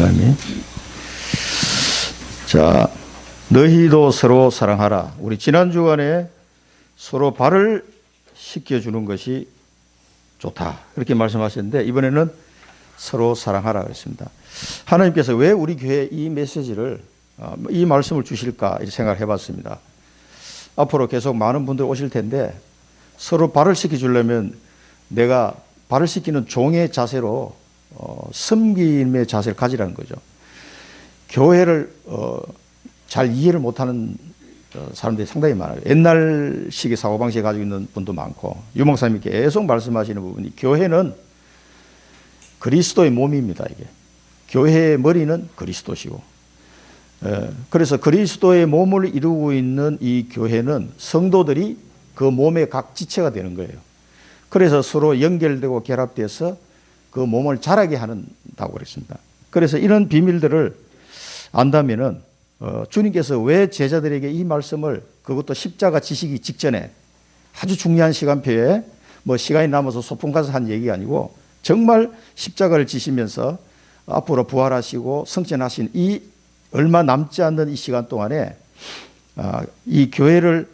목사님이. 자, 너희도 서로 사랑하라. 우리 지난 주간에 서로 발을 씻겨주는 것이 좋다, 그렇게 말씀하셨는데, 이번에는 서로 사랑하라 그랬습니다. 하나님께서 왜 우리 교회에 이 메시지를, 이 말씀을 주실까 이렇게 생각을 해봤습니다. 앞으로 계속 많은 분들 오실 텐데 서로 발을 씻겨주려면 내가 발을 씻기는 종의 자세로 섬김의 자세를 가지라는 거죠. 교회를 잘 이해를 못하는 사람들이 상당히 많아요. 옛날식의 사고방식을 가지고 있는 분도 많고, 유 목사님이 계속 말씀하시는 부분이, 교회는 그리스도의 몸입니다. 이게 교회의 머리는 그리스도시고, 그래서 그리스도의 몸을 이루고 있는 이 교회는 성도들이 그 몸의 각 지체가 되는 거예요. 그래서 서로 연결되고 결합돼서 그 몸을 자라게 한다고 그랬습니다. 그래서 이런 비밀들을 안다면은 주님께서 왜 제자들에게 이 말씀을, 그것도 십자가 지시기 직전에 아주 중요한 시간표에 뭐 시간이 남아서 소풍 가서 한 얘기가 아니고 정말 십자가를 지시면서 앞으로 부활하시고 승천하신 이 얼마 남지 않는 이 시간 동안에 이 교회를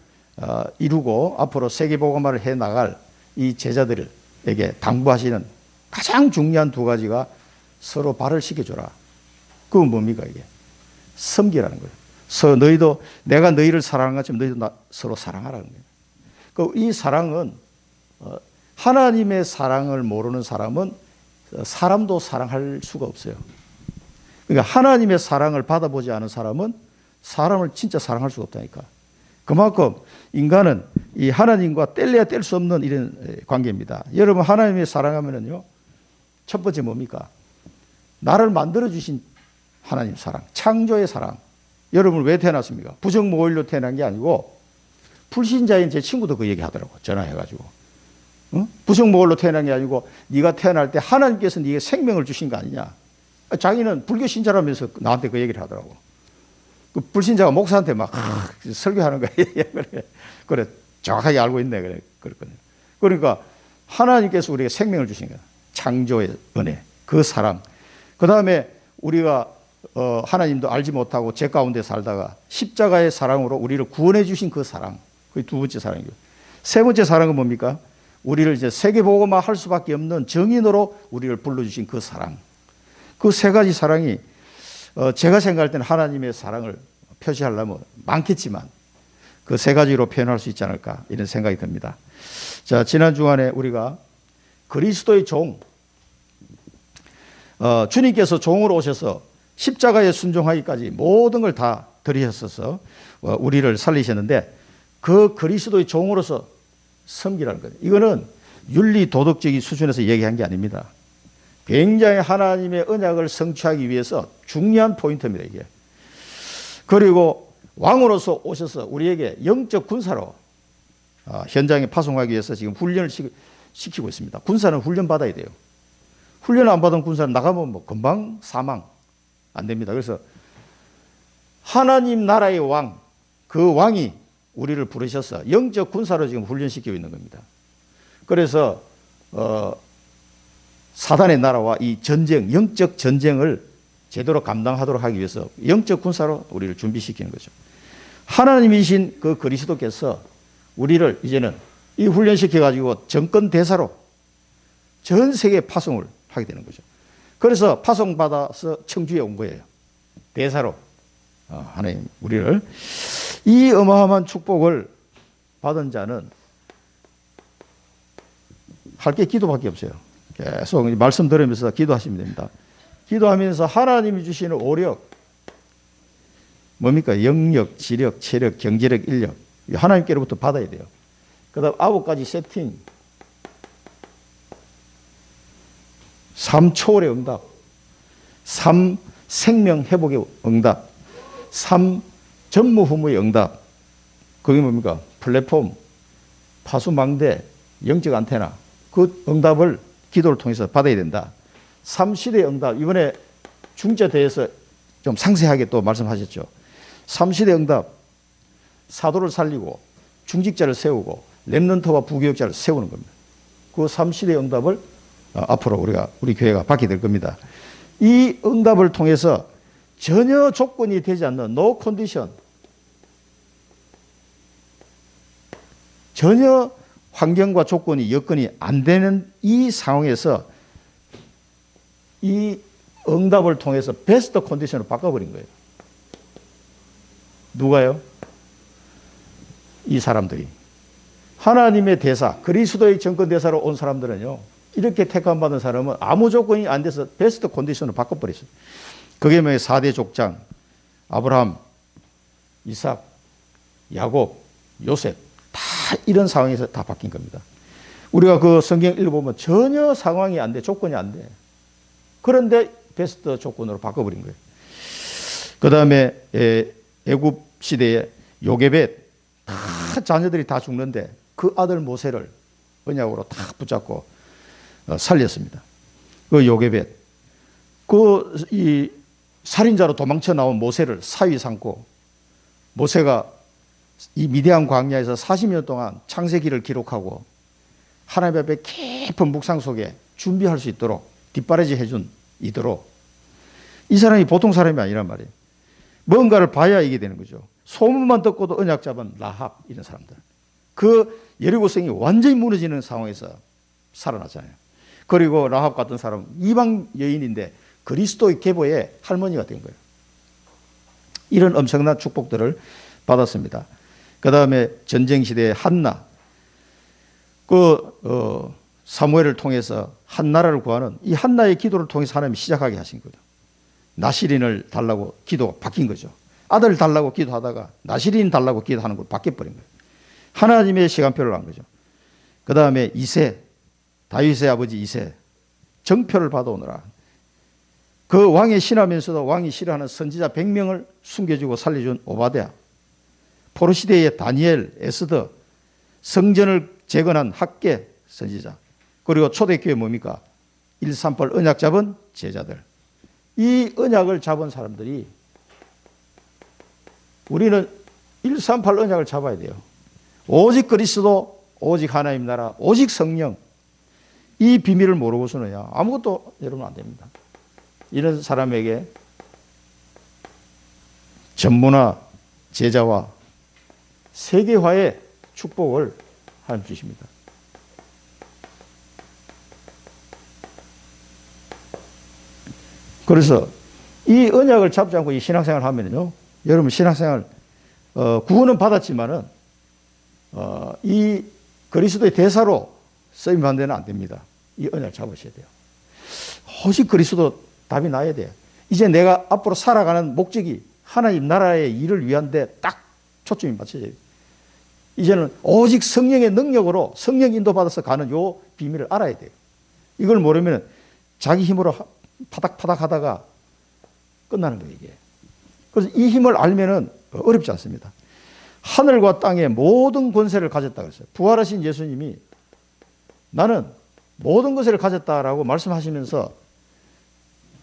이루고 앞으로 세계복음화를 해 나갈 이 제자들에게 당부하시는 가장 중요한 두 가지가 서로 발을 씻겨줘라. 그건 뭡니까? 이게 섬기라는 거예요. 너희도 내가 너희를 사랑한 것처럼 너희도 서로 사랑하라는 거예요. 이 사랑은 하나님의 사랑을 모르는 사람은 사람도 사랑할 수가 없어요. 그러니까 하나님의 사랑을 받아보지 않은 사람은 사람을 진짜 사랑할 수가 없다니까. 그만큼 인간은 이 하나님과 뗄래야 뗄 수 없는 이런 관계입니다. 여러분, 하나님의 사랑하면은요, 첫 번째 뭡니까? 나를 만들어주신 하나님 사랑, 창조의 사랑. 여러분 왜 태어났습니까? 부정모일로 태어난 게 아니고, 불신자인 제 친구도 그 얘기 하더라고, 전화해가지고. 응? 부정모일로 태어난 게 아니고 네가 태어날 때 하나님께서 네게 생명을 주신 거 아니냐. 자기는 불교 신자라면서 나한테 그 얘기를 하더라고. 그 불신자가 목사한테 막 설교하는 거야. 그래, 정확하게 알고 있네. 그래, 그랬거든요. 그러니까 하나님께서 우리에게 생명을 주신 거야. 창조의 은혜, 그 사랑. 그 다음에 우리가 하나님도 알지 못하고 죄 가운데 살다가 십자가의 사랑으로 우리를 구원해 주신 그 사랑. 그게 두 번째 사랑이고, 세 번째 사랑은 뭡니까? 우리를 이제 세계복음화 할 수밖에 없는 정인으로 우리를 불러주신 그 사랑. 그 세 가지 사랑이 제가 생각할 때는 하나님의 사랑을 표시하려면 많겠지만 그 세 가지로 표현할 수 있지 않을까, 이런 생각이 듭니다. 자, 지난 주간에 우리가 그리스도의 종, 주님께서 종으로 오셔서 십자가에 순종하기까지 모든 걸 다 들이셨어서 우리를 살리셨는데, 그 그리스도의 종으로서 섬기라는 거예요. 이거는 윤리 도덕적인 수준에서 얘기한 게 아닙니다. 굉장히 하나님의 언약을 성취하기 위해서 중요한 포인트입니다, 이게. 그리고 왕으로서 오셔서 우리에게 영적 군사로 현장에 파송하기 위해서 지금 훈련을 시키고 있습니다. 군사는 훈련 받아야 돼요. 훈련 안 받은 군사는 나가면 뭐 금방 사망 안 됩니다. 그래서 하나님 나라의 왕, 그 왕이 우리를 부르셔서 영적 군사로 지금 훈련시키고 있는 겁니다. 그래서 사단의 나라와 이 전쟁, 영적 전쟁을 제대로 감당하도록 하기 위해서 영적 군사로 우리를 준비시키는 거죠. 하나님이신 그 그리스도께서 우리를 이제는 이 훈련시켜가지고 정권 대사로 전 세계에 파송을 하게 되는 거죠. 그래서 파송받아서 청주에 온 거예요. 대사로. 하나님 우리를, 이 어마어마한 축복을 받은 자는 할 게 기도밖에 없어요. 계속 말씀 들으면서 기도하시면 됩니다. 기도하면서 하나님이 주시는 오력, 뭡니까? 영력, 지력, 체력, 경제력, 인력, 하나님께로부터 받아야 돼요. 그 다음 9가지 세팅, 3 초월의 응답, 3 생명 회복의 응답, 3 전무후무의 응답. 그게 뭡니까? 플랫폼, 파수망대, 영적 안테나, 그 응답을 기도를 통해서 받아야 된다. 3 시대의 응답, 이번에 중자 대해서 좀 상세하게 또 말씀하셨죠. 3 시대의 응답, 사도를 살리고 중직자를 세우고 렘넌트와 부교육자를 세우는 겁니다. 그 3 시대의 응답을 앞으로 우리 교회가 받게 될 겁니다. 이 응답을 통해서 전혀 조건이 되지 않는 no condition, 전혀 환경과 조건이 여건이 안 되는 이 상황에서 이 응답을 통해서 베스트 컨디션으로 바꿔버린 거예요. 누가요? 이 사람들이. 하나님의 대사, 그리스도의 정권 대사로 온 사람들은요, 이렇게 택함받은 사람은 아무 조건이 안 돼서 베스트 컨디션으로 바꿔버렸어요. 그게 뭐예요? 4대 족장, 아브라함, 이삭, 야곱, 요셉, 다 이런 상황에서 다 바뀐 겁니다. 우리가 그 성경 읽어보면 전혀 상황이 안 돼, 조건이 안 돼. 그런데 베스트 조건으로 바꿔버린 거예요. 그 다음에 애굽 시대에 요게벳, 다 자녀들이 다 죽는데 그 아들 모세를 언약으로 다 붙잡고 살렸습니다. 그 요게벳, 이 살인자로 도망쳐 나온 모세를 사위 삼고, 모세가 이 미디안 광야에서 40년 동안 창세기를 기록하고 하나님 앞에 깊은 묵상 속에 준비할 수 있도록 뒷바라지 해준 이도록, 이 사람이 보통 사람이 아니란 말이에요. 뭔가를 봐야 이게 되는 거죠. 소문만 듣고도 언약 잡은 라합, 이런 사람들. 그 여리고성이 완전히 무너지는 상황에서 살아났잖아요. 그리고 라합 같은 사람, 이방 여인인데 그리스도의 계보의 할머니가 된 거예요. 이런 엄청난 축복들을 받았습니다. 그 다음에 전쟁시대의 한나, 사무엘을 통해서 한나라를 구하는 이 한나의 기도를 통해서 하나님이 시작하게 하신 거죠. 나시린을 달라고 기도가 바뀐 거죠. 아들 달라고 기도하다가 나시린 달라고 기도하는 걸 바뀌어버린 거예요. 하나님의 시간표를 한 거죠. 그 다음에 이세, 다윗의 아버지 이세, 정표를 받아오느라 그 왕의 신하면서도 왕이 싫어하는 선지자 100명을 숨겨주고 살려준 오바댜, 포로시대의 다니엘, 에스더, 성전을 재건한 학개 선지자, 그리고 초대교회 뭡니까? 138 언약 잡은 제자들. 이 언약을 잡은 사람들이, 우리는 138 언약을 잡아야 돼요. 오직 그리스도, 오직 하나님 나라, 오직 성령. 이 비밀을 모르고서는요, 아무것도 여러분 안 됩니다. 이런 사람에게 전문화, 제자와 세계화의 축복을 하나님 주십니다. 그래서 이 언약을 잡지 않고 이 신앙생활을 하면요, 여러분 신앙생활 구원은 받았지만은 이 그리스도의 대사로 쓰임 받는 데는 안 됩니다. 이 언약을 잡으셔야 돼요. 오직 그리스도 답이 나야 돼요. 이제 내가 앞으로 살아가는 목적이 하나님 나라의 일을 위한데 딱 초점이 맞춰져야 돼요. 이제는 오직 성령의 능력으로 성령 인도받아서 가는 요 비밀을 알아야 돼요. 이걸 모르면 자기 힘으로 파닥파닥 하다가 끝나는 거예요, 이게. 그래서 이 힘을 알면은 어렵지 않습니다. 하늘과 땅의 모든 권세를 가졌다 그랬어요. 부활하신 예수님이 나는 모든 것을 가졌다라고 말씀하시면서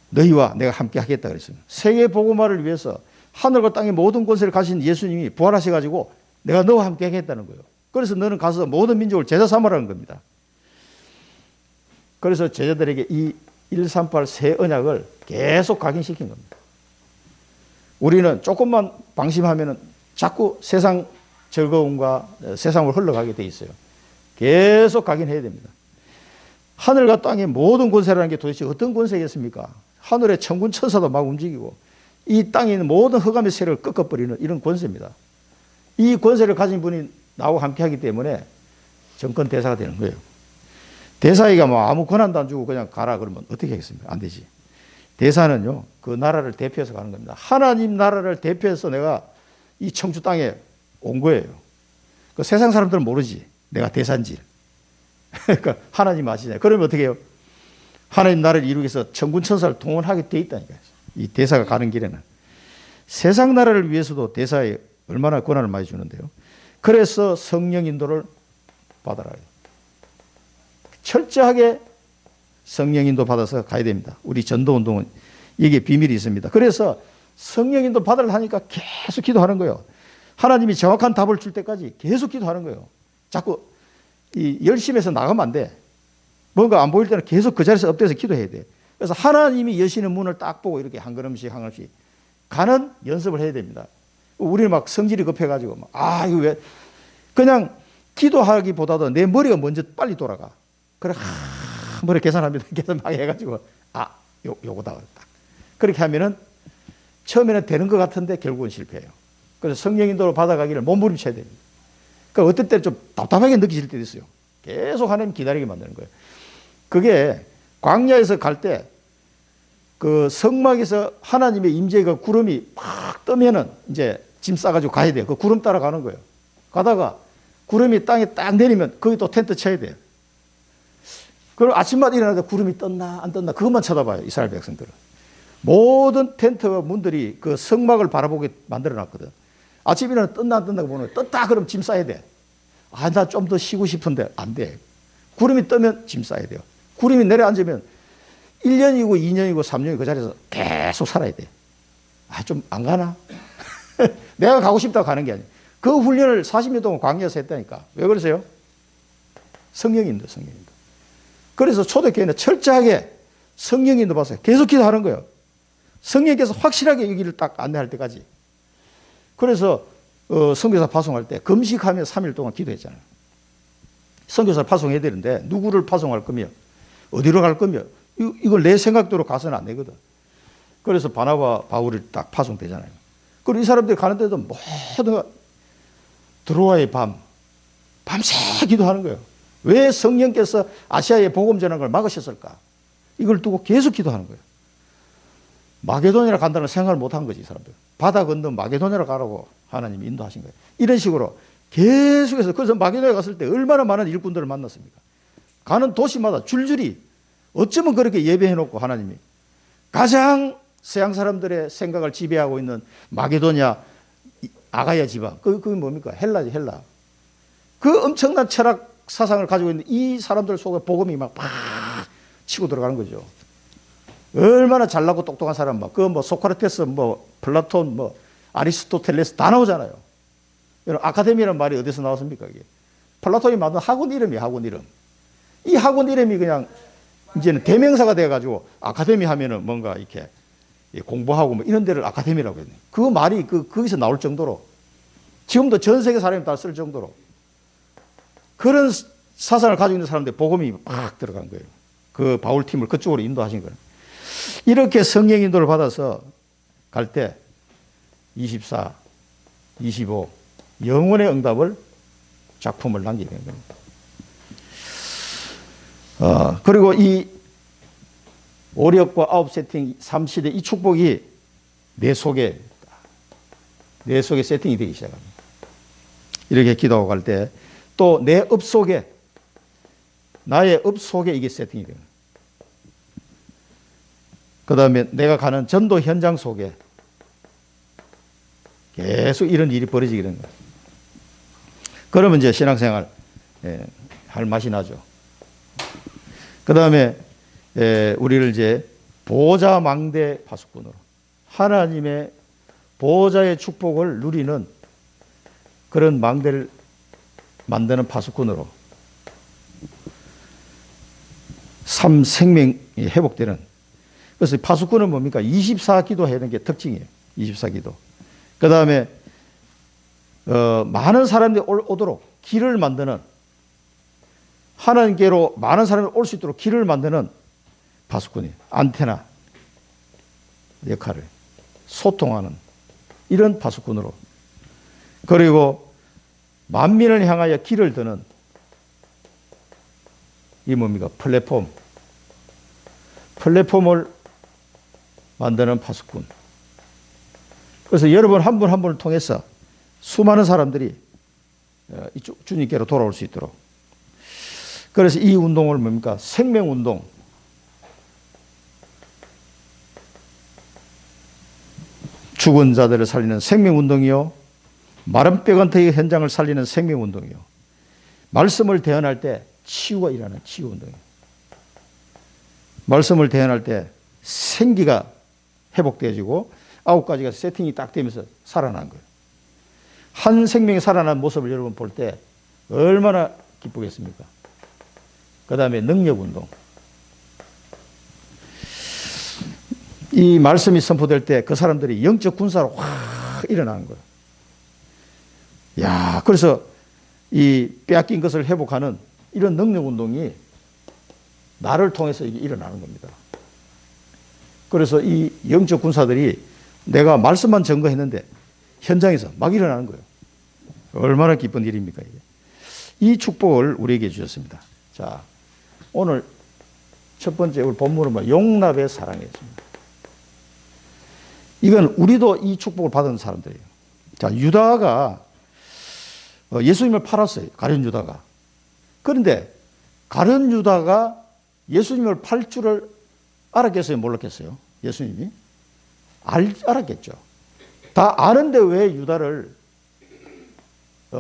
너희와 내가 함께 하겠다 그랬어요. 세계 복음화를 위해서 하늘과 땅의 모든 권세를 가진 예수님이 부활하셔가지고 내가 너와 함께 하겠다는 거예요. 그래서 너는 가서 모든 민족을 제자 삼으라는 겁니다. 그래서 제자들에게 이 138 새 언약을 계속 각인시킨 겁니다. 우리는 조금만 방심하면 자꾸 세상 즐거움과 세상으로 흘러가게 돼 있어요. 계속 각인해야 됩니다. 하늘과 땅의 모든 권세라는 게 도대체 어떤 권세겠습니까? 하늘의 천군 천사도 막 움직이고 이 땅에 있는 모든 흑암의 세력을 꺾어버리는 이런 권세입니다. 이 권세를 가진 분이 나와 함께 하기 때문에 정권 대사가 되는 거예요. 대사이가 뭐 아무 권한도 안 주고 그냥 가라 그러면 어떻게 하겠습니까? 안 되지. 대사는요, 그 나라를 대표해서 가는 겁니다. 하나님 나라를 대표해서 내가 이 청주 땅에 온 거예요. 그 세상 사람들은 모르지. 내가 대사인지. 그러니까 하나님 아시잖아요. 그러면 어떻게 해요? 하나님 나라를 이루기 위해서 천군 천사를 동원하게 돼 있다니까요. 이 대사가 가는 길에는. 세상 나라를 위해서도 대사에 얼마나 권한을 많이 주는데요. 그래서 성령 인도를 받아라. 철저하게 성령 인도 받아서 가야 됩니다. 우리 전도 운동은 이게 비밀이 있습니다. 그래서 성령 인도 받으려 하니까 계속 기도하는 거예요. 하나님이 정확한 답을 줄 때까지 계속 기도하는 거예요. 자꾸 이 열심해서 나가면 안 돼. 뭔가 안 보일 때는 계속 그 자리에서 엎드려서 기도해야 돼. 그래서 하나님이 여시는 문을 딱 보고 이렇게 한 걸음씩 한 걸음씩 가는 연습을 해야 됩니다. 우리는 막 성질이 급해가지고 이거 왜 그냥 기도하기보다도 내 머리가 먼저 빨리 돌아가. 그래 머리 계산합니다. 계산 막 해가지고 요거다 딱 그렇게 하면은 처음에는 되는 것 같은데 결국은 실패해요. 그래서 성령 인도를 받아가기를 몸부림쳐야 됩니다. 그러니까 어떨 때 좀 답답하게 느끼실 때도 있어요. 계속 하나님 기다리게 만드는 거예요. 그게 광야에서 갈 때 그 성막에서 하나님의 임재가 구름이 팍 뜨면은 이제 짐 싸가지고 가야 돼요. 그 구름 따라 가는 거예요. 가다가 구름이 땅에 딱 내리면 거기 또 텐트 쳐야 돼요. 그럼 아침마다 일어나서 구름이 떴나 안 떴나 그것만 쳐다봐요. 이스라엘 백성들은. 모든 텐트 문들이 그 성막을 바라보게 만들어 놨거든. 아침에 일어나 떴나 안 떴나 보면 떴다 그러면 짐 싸야 돼. 나 좀 더 쉬고 싶은데 안 돼. 구름이 뜨면 짐 싸야 돼요. 구름이 내려앉으면 1년이고 2년이고 3년이고 그 자리에서 계속 살아야 돼. 좀 안 가나? 내가 가고 싶다고 가는 게 아니에요. 그 훈련을 40년 동안 광야에서 했다니까. 왜 그러세요? 성령인도. 그래서 초대교회는 철저하게 성령인도 봤어요. 계속 기도하는 거예요. 성령께서 확실하게 이 길을 딱 안내할 때까지. 그래서 선교사 파송할 때 금식하며 3일 동안 기도했잖아요. 선교사를 파송해야 되는데 누구를 파송할 거며 어디로 갈 거며 이걸 내 생각대로 가서는 안 되거든. 그래서 바나바 바울이 딱 파송되잖아요. 그리고 이 사람들이 가는데도 모두가 드로아의 밤새 기도하는 거예요. 왜 성령께서 아시아에 복음 전하는 걸 막으셨을까? 이걸 두고 계속 기도하는 거예요. 마게도니아로 간다는 생각을 못한 거지, 이 사람들. 바다 건너 마게도니아로 가라고 하나님이 인도하신 거예요. 이런 식으로 계속해서, 그래서 마게도니아 갔을 때 얼마나 많은 일꾼들을 만났습니까? 가는 도시마다 줄줄이 어쩌면 그렇게 예배해놓고 하나님이 가장 서양 사람들의 생각을 지배하고 있는 마게도니아 아가야 지방, 그게 뭡니까? 헬라지, 헬라. 그 엄청난 철학 사상을 가지고 있는 이 사람들 속에 복음이 막 치고 들어가는 거죠. 얼마나 잘나고 똑똑한 사람, 소크라테스, 플라톤, 아리스토텔레스 다 나오잖아요. 여러분, 아카데미라는 말이 어디서 나왔습니까? 이게? 플라톤이 만든 학원 이름이에요, 학원 이름. 이 학원 이름이 그냥 이제는 대명사가 돼가지고 아카데미 하면은 뭔가 이렇게 공부하고 이런 데를 아카데미라고 했네. 그 말이 거기서 나올 정도로 지금도 전 세계 사람이 다 쓸 정도로 그런 사상을 가지고 있는 사람들 복음이 막 들어간 거예요. 그 바울팀을 그쪽으로 인도하신 거예요. 이렇게 성령 인도를 받아서 갈 때 24, 25 영혼의 응답을 작품을 남기게 된 겁니다. 그리고 이 오력과 아홉 세팅 3시대 이 축복이 내 속에 세팅이 되기 시작합니다. 이렇게 기도하고 갈 때 또 내 업 속에, 나의 업 속에 이게 세팅이 돼요. 그 다음에 내가 가는 전도 현장 속에 계속 이런 일이 벌어지게 되는 거예요. 그러면 이제 신앙생활 할 맛이 나죠. 그 다음에 우리를 이제 보좌 망대 파수꾼으로 하나님의 보좌의 축복을 누리는 그런 망대를 만드는 파수꾼으로 삶 생명이 회복되는. 그래서 파수꾼은 뭡니까? 24기도 해야 되는 게 특징이에요. 24기도. 그 다음에 많은 사람들이 오도록 길을 만드는, 하나님께로 많은 사람이 올 수 있도록 길을 만드는 파수꾼이에요. 안테나 역할을 소통하는 이런 파수꾼으로. 그리고 만민을 향하여 길을 드는 이 뭡니까? 플랫폼을 만드는 파수꾼. 그래서 여러분 한 분 한 분을 통해서 수많은 사람들이 주님께로 돌아올 수 있도록. 그래서 이 운동을 뭡니까? 생명운동. 죽은 자들을 살리는 생명운동이요. 마른 뼈간태의 현장을 살리는 생명운동이요. 말씀을 대언할 때 치유가 일어나는 치유운동이에요. 말씀을 대언할 때 생기가 회복되어지고 9가지가 세팅이 딱 되면서 살아난 거예요. 한 생명이 살아난 모습을 여러분 볼 때 얼마나 기쁘겠습니까? 그 다음에 능력운동. 이 말씀이 선포될 때 그 사람들이 영적 군사로 확 일어나는 거예요. 야, 그래서 이 빼앗긴 것을 회복하는 이런 능력 운동이 나를 통해서 이게 일어나는 겁니다. 그래서 이 영적 군사들이 내가 말씀만 증거했는데 현장에서 막 일어나는 거예요. 얼마나 기쁜 일입니까, 이게. 이 축복을 우리에게 주셨습니다. 자, 오늘 첫 번째 우리 본문은 용납의 사랑이었습니다. 이건 우리도 이 축복을 받은 사람들이에요. 자, 유다가 예수님을 팔았어요. 가룟 유다가. 그런데 가룟 유다가 예수님을 팔 줄을 알았겠어요? 몰랐겠어요? 예수님이? 알았겠죠. 다 아는데 왜 유다를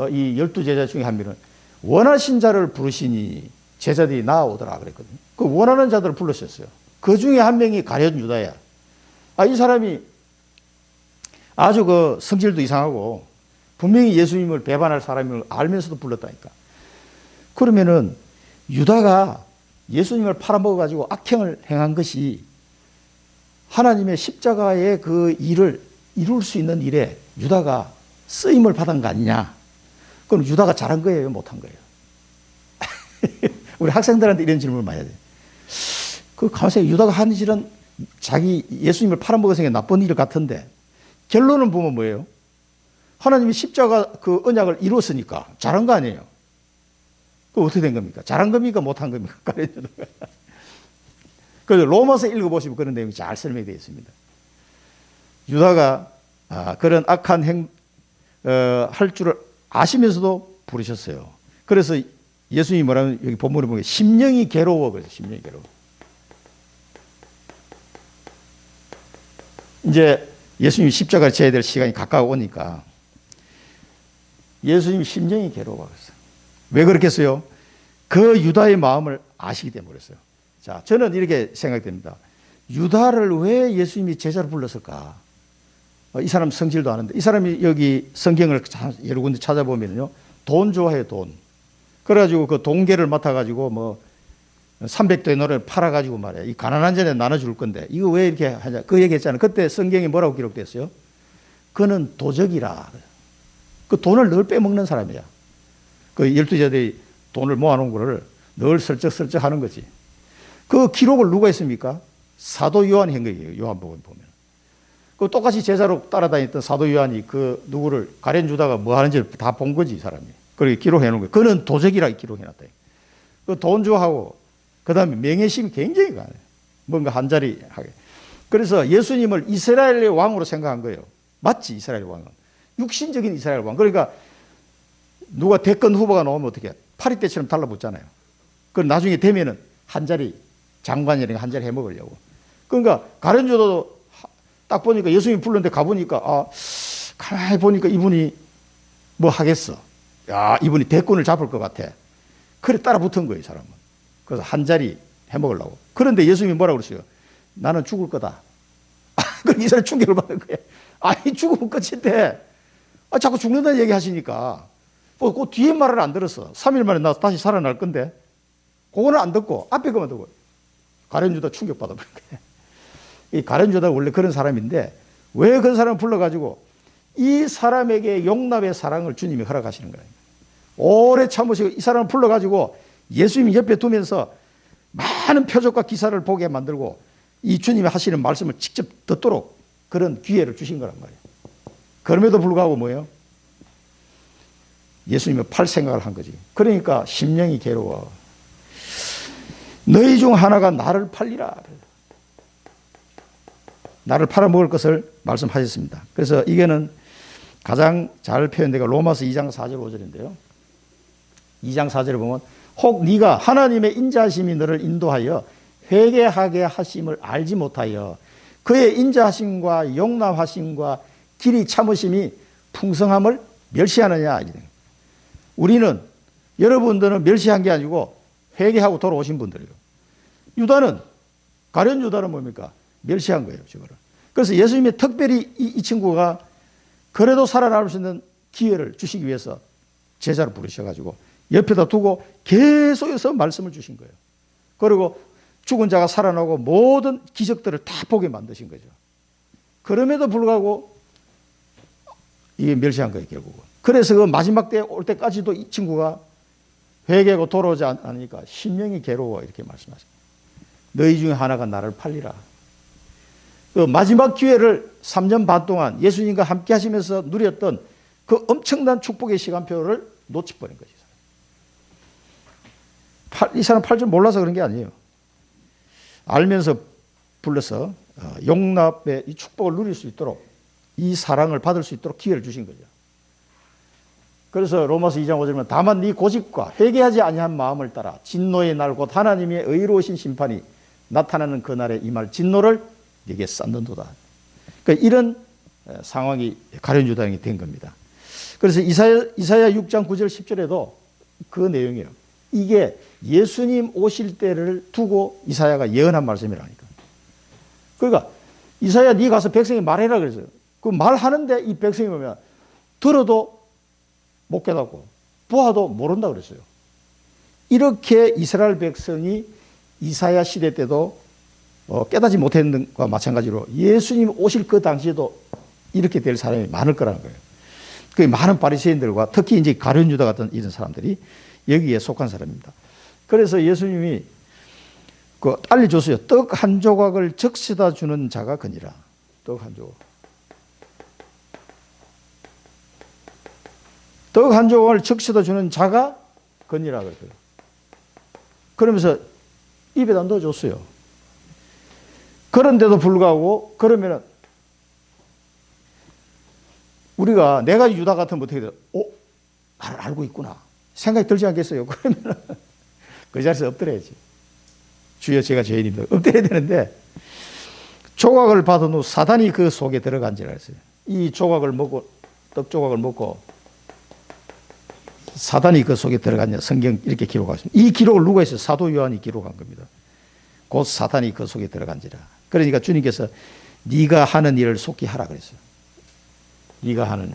이 12제자 중에 한 명은 원하신 자를 부르시니 제자들이 나아오더라 그랬거든요. 그 원하는 자들을 불렀었어요. 그 중에 한 명이 가룟 유다야. 이 사람이 아주 그 성질도 이상하고 분명히 예수님을 배반할 사람을 알면서도 불렀다니까. 그러면은 유다가 예수님을 팔아먹어가지고 악행을 행한 것이 하나님의 십자가의 그 일을 이룰 수 있는 일에 유다가 쓰임을 받은 거 아니냐. 그럼 유다가 잘한 거예요? 못한 거예요? 우리 학생들한테 이런 질문을 많이 해요. 그 가만히 유다가 한 일은 자기 예수님을 팔아먹어서 나쁜 일 같은데 결론은 보면 뭐예요? 하나님이 십자가 그 언약을 이뤘으니까 잘한 거 아니에요? 그 어떻게 된 겁니까? 잘한 겁니까? 못한 겁니까? 그래서 로마서 읽어보시면 그런 내용이 잘 설명이 되어 있습니다. 유다가 그런 악한 할 줄을 아시면서도 부르셨어요. 그래서 예수님이 뭐라면 여기 본문에 보면 심령이 괴로워 그래서 심령이 괴로워. 이제 예수님이 십자가를 져야 될 시간이 가까워오니까 예수님 심령이 괴로워 그랬어요. 왜 그렇겠어요? 그 유다의 마음을 아시기 때문에 그랬어요. 자, 저는 이렇게 생각됩니다. 유다를 왜 예수님이 제자로 불렀을까? 이 사람 성질도 아는데 이 사람이 여기 성경을 여러 군데 찾아보면요, 돈 좋아해요, 돈. 그래가지고 그 돈계를 맡아가지고 300데나리온을 팔아가지고 말이야. 이 가난한 자에 나눠줄 건데 이거 왜 이렇게 하냐. 그 얘기 했잖아요. 그때 성경에 뭐라고 기록됐어요? 그는 도적이라. 그 돈을 늘 빼먹는 사람이야. 그 12제자들이 돈을 모아놓은 거를 늘 슬쩍슬쩍 하는 거지. 그 기록을 누가 했습니까? 사도 요한이 한 거예요. 요한복음 보면. 그 똑같이 제자로 따라다녔던 사도 요한이 그 누구를 가룟 유다가 뭐 하는지 다 본 거지, 이 사람이. 그렇게 기록해 놓은 거예요. 그는 도적이라 기록해 놨다. 그 돈 좋아하고 그 다음에 명예심이 굉장히 강해요. 뭔가 한 자리 하게. 그래서 예수님을 이스라엘의 왕으로 생각한 거예요. 맞지, 이스라엘 왕은. 육신적인 이스라엘 왕. 그러니까 누가 대권 후보가 나오면 어떻게 해? 파리떼처럼 달라붙잖아요. 그 나중에 되면은 한 자리 장관이랑 한 자리 해먹으려고. 그러니까 가룟 유다도 딱 보니까 예수님 불렀는데 가보니까 가만히 보니까 이분이 뭐 하겠어. 야, 이분이 대권을 잡을 것 같아. 그래 따라 붙은 거예요, 사람은. 그래서 한 자리 해먹으려고. 그런데 예수님이 뭐라고 그러세요? 나는 죽을 거다. 그럼 이 사람이 충격을 받는 거예요. 아니, 죽으면 끝인데. 자꾸 죽는다는 얘기 하시니까. 그 뒤에 말을 안 들었어. 3일 만에 나 다시 살아날 건데. 그거는 안 듣고 앞에 것만 듣고. 가룟 유다 충격받아 버린 거예요. 이 가룟 유다가 원래 그런 사람인데 왜 그런 사람을 불러가지고 이 사람에게 용납의 사랑을 주님이 허락하시는 거예요. 오래 참으시고 이 사람을 불러가지고 예수님이 옆에 두면서 많은 표적과 기사를 보게 만들고 이 주님이 하시는 말씀을 직접 듣도록 그런 기회를 주신 거란 말이에요. 그럼에도 불구하고 뭐예요? 예수님을 팔 생각을 한 거지. 그러니까 심령이 괴로워. 너희 중 하나가 나를 팔리라. 나를 팔아먹을 것을 말씀하셨습니다. 그래서 이게는 가장 잘 표현되가 로마서 2장 4절 5절인데요. 2장 4절을 보면 혹 네가 하나님의 인자하심이 너를 인도하여 회개하게 하심을 알지 못하여 그의 인자하심과 용납하심과 길이 참으심이 풍성함을 멸시하느냐. 우리는 여러분들은 멸시한 게 아니고 회개하고 돌아오신 분들이에요. 유다는 가룟 유다는 뭡니까? 멸시한 거예요, 저거를. 그래서 예수님이 특별히 이 친구가 그래도 살아남을 수 있는 기회를 주시기 위해서 제자를 부르셔가지고 옆에다 두고 계속해서 말씀을 주신 거예요. 그리고 죽은 자가 살아나고 모든 기적들을 다 보게 만드신 거죠. 그럼에도 불구하고 이게 멸시한 거예요, 결국은. 그래서 그 마지막 때 올 때까지도 이 친구가 회개하고 돌아오지 않으니까 심령이 괴로워 이렇게 말씀하십니다. 너희 중에 하나가 나를 팔리라. 그 마지막 기회를 3년 반 동안 예수님과 함께 하시면서 누렸던 그 엄청난 축복의 시간표를 놓쳐버린 거죠. 이 사람 팔 줄 몰라서 그런 게 아니에요. 알면서 불러서 용납의 이 축복을 누릴 수 있도록, 이 사랑을 받을 수 있도록 기회를 주신 거죠. 그래서 로마서 2장 5절에 다만 네 고집과 회개하지 아니한 마음을 따라 진노의 날 곧 하나님의 의로우신 심판이 나타나는 그날에 임할 진노를 네게 쌓는도다. 그러니까 이런 상황이 가룟 유다형이 된 겁니다. 그래서 이사야 6장 9절 10절에도 그 내용이에요. 이게 예수님 오실 때를 두고 이사야가 예언한 말씀이라니까. 그러니까 이사야 네 가서 백성이 말해라 그랬어요. 그 말하는데 이 백성이 보면 들어도 못 깨닫고 보아도 모른다 그랬어요. 이렇게 이스라엘 백성이 이사야 시대 때도 깨닫지 못했는 것과 마찬가지로 예수님 오실 그 당시에도 이렇게 될 사람이 많을 거라는 거예요. 그 많은 바리새인들과 특히 이제 가룟 유다 같은 이런 사람들이 여기에 속한 사람입니다. 그래서 예수님이 알려줬어요. 떡 한 조각을 적시다 주는 자가 거니라. 떡 한 조각. 떡 한 조각을 적시다 주는 자가 거니라 그랬어요. 그러면서 입에다 넣어줬어요. 그런데도 불구하고 그러면은 우리가 내가 유다 같으면 어떻게 돼요? 나를 알고 있구나. 생각이 들지 않겠어요? 그러면 그 자리에서 엎드려야지. 주여 제가 죄인입니다. 엎드려야 되는데 조각을 받은 후 사단이 그 속에 들어간지라 했어요. 이 조각을 먹고 떡 조각을 먹고 사단이 그 속에 들어갔냐 성경 이렇게 기록하십니다. 이 기록을 누가 했어요? 사도 요한이 기록한 겁니다. 곧 사단이 그 속에 들어간지라. 그러니까 주님께서 네가 하는 일을 속히 하라 그랬어요. 네가 하는